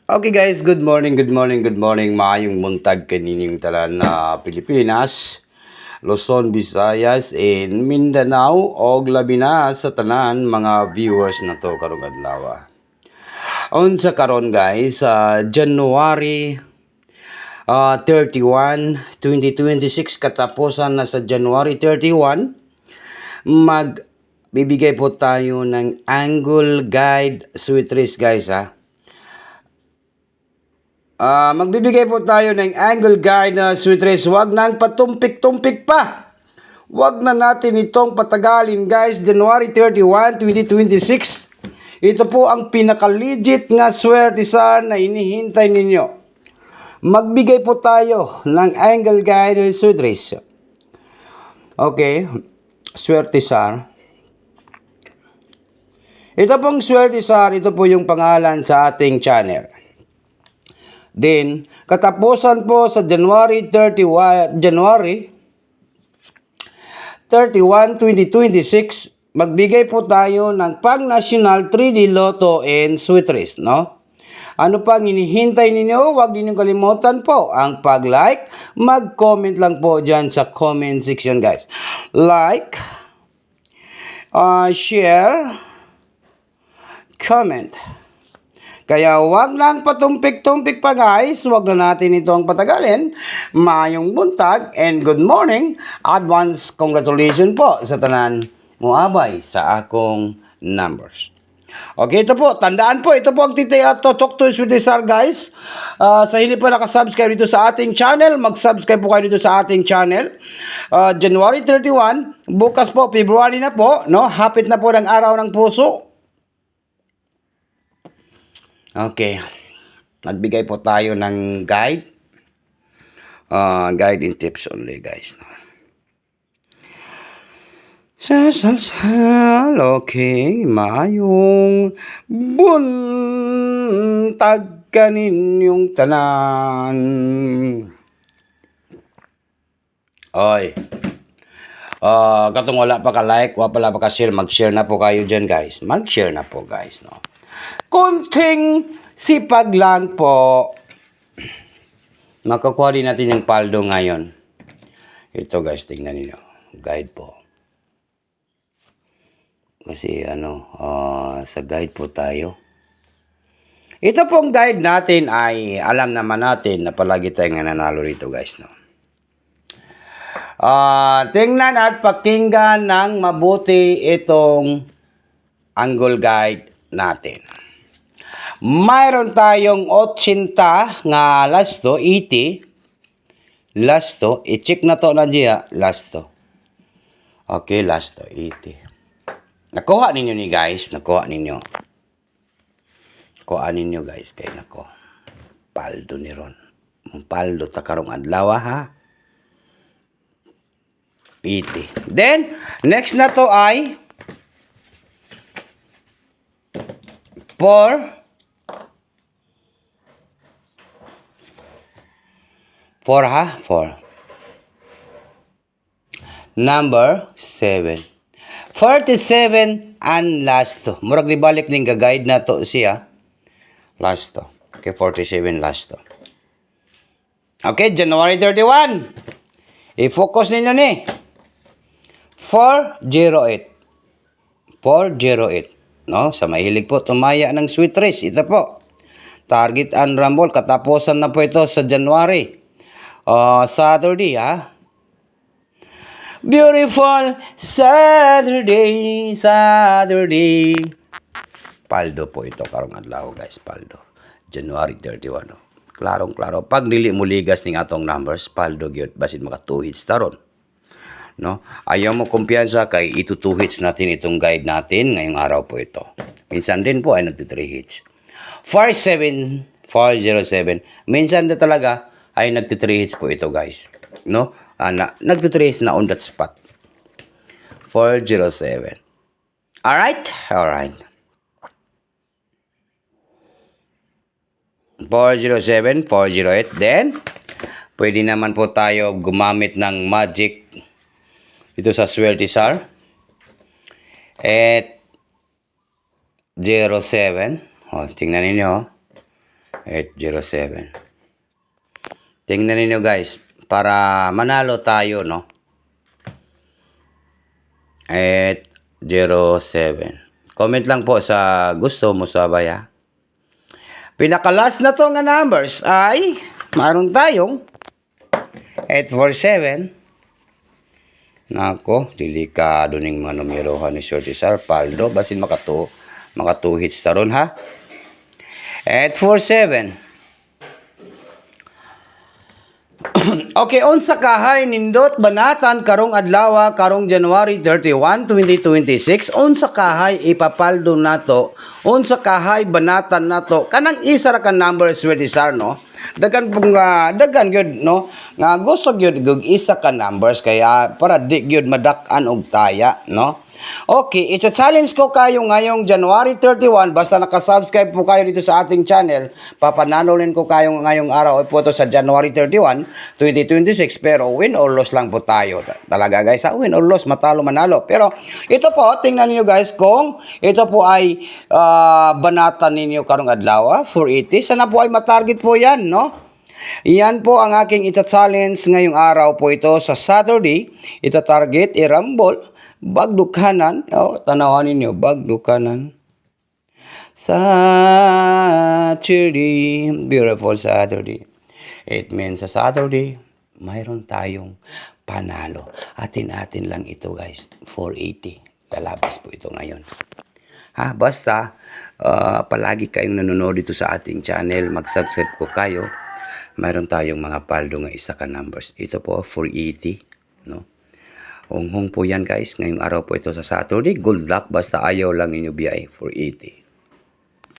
Okay guys, good morning, good morning, good morning. Maayong buntag kanining talan na Pilipinas, Luzon, Visayas, and Mindanao og labi na sa tanan mga viewers na to karong adlaw. Unsa karon guys, January 31, 2026 katapusan na sa January 31, bibigay po tayo ng angle guide sweet trees guys ha. Magbibigay po tayo ng angle guide na sweet race. Huwag nang patumpik-tumpik pa. Huwag na natin itong patagalin guys. January 31, 2026. Ito po ang pinaka-legit nga swertisan na inihintay ninyo. Magbigay po tayo ng angle guide na sweet race. Okay. Swertisan. Ito pong swertisan. Ito po yung pangalan sa ating channel. Then, katapusan po sa January 31, 2026, magbigay po tayo ng pang-national 3D Lotto and Sweet Race, no? Ano pang hinihintay ninyo? Huwag ninyong kalimutan po ang pag-like. Mag-comment lang po dyan sa comment section, guys. Like, share, comment. Kaya wag lang patumpik-tumpik pa guys, wag na natin itong patagalin. Maayong buntag and good morning. Advance congratulations po sa tanan muabay sa akong numbers. Okay, ito po, tandaan po, ito po ang Talk to with Sir guys. Sa hindi pa nakasubscribe dito sa ating channel, mag-subscribe po kayo dito sa ating channel. January 31, bukas po, February na po, no? Hapit na po ng araw ng puso. Okay. Nagbigay po tayo ng guide. Guide and tips only, guys. Okay, maayong buntag kaninyong tanan. Oy. Katong wala pa ka-like, wala pala pa ka-share, mag-share na po kayo dyan, guys. Mag-share na po, guys, no? Konting sipag lang po. Makakuha din natin yung paldo ngayon. Ito guys, tingnan niyo. Guide po. Kasi sa guide po tayo. Ito pong guide natin ay alam naman natin na palagi tayong nananalo rito guys. No? Tingnan at pakinggan ng mabuti itong angle guide natin. Mayroon tayong 80 nga lasto, 80. Lasto, i-check na to na diya, lasto. Okay, lasto, 80. Nakuha ninyo ni guys, nakuha ninyo. Kuha ninyo guys, kay nako. Paldo ni ron. Paldo ta karong adlaw ha. 80. Then, next na to ay 4 ha? 4. Number 7. 47 and last to. Murag libalik ning ga-guide na to siya. Last to. Okay, 47 last to. Okay, January 31. I-focus ninyo ni. 408. 408. No? Sa mahilig po tumaya ng sweet race. Ito po. Target and rumble. Katapusan na po ito sa January. Saturday, ha? Beautiful Saturday, Saturday. Paldo po ito karong adlaw, guys. Paldo. January 31. No? Klarong-klaro. Pag dili mo ligas ning atong numbers, paldo gyud basin maka 2 hits taron. No? Ayaw mo kumpiyansa kay ito 2 hits natin itong guide natin ngayong araw po ito. Minsan din po ay nagti 3 hits. 47, 407. Minsan din talaga ay nagti 3 hits po ito guys. No? Nagti 3 hits na on that spot. 407. Alright? Alright. 407, 408. Then, pwede naman po tayo gumamit ng magic dito sa Swertisar. At 07. Tingnan ninyo. 807. Tingnan niyo guys, para manalo tayo, no? 807. Comment lang po sa gusto mo sabay ha. Pinakalas na to nga numbers ay maroon tayong 847. Nako, delikado ning mga numerohan ni Sir Cesar Paldo. Basin makatuhits ta ron ha. 847. Okay, unsa kahay nindot banatan karong adlaw karong January 31, 2026. Unsa kahay ipapaldo nato? Unsa kahay banatan nato? Kanang isa ra ka number Swedish no? Dagan gyud no nga gusto gyud isa ka numbers kaya para di gyud madak-an og taya no. Okay, i-challenge ko kayo ngayong January 31 basta naka-subscribe po kayo dito sa ating channel. Papananolin ko kayo ngayong araw po to sa January 31, 2026 pero win or loss lang po tayo. Talaga guys, win or loss, matalo manalo. Pero ito po, tingnan niyo guys kung ito po ay banatan ninyo karong adlaw 480. Sana po ay matarget po 'yan, no? Iyan po ang aking ita-challenge ngayong araw po ito sa Saturday. Ita-target, i-rumble, bagdukanan. Tanawan ninyo, bagdukanan. Saturday, beautiful Saturday. It means sa Saturday, mayroon tayong panalo. Atin-atin lang ito guys, 480. Lalabas po ito ngayon. Basta, palagi kayong nanonood dito sa ating channel, mag-subscribe ko kayo. Mayroon tayong mga paldo nga isa ka numbers. Ito po, 480. No? Hong po yan guys. Ngayong araw po ito sa Saturday. Good luck. Basta ayaw lang ninyo biyay. 480.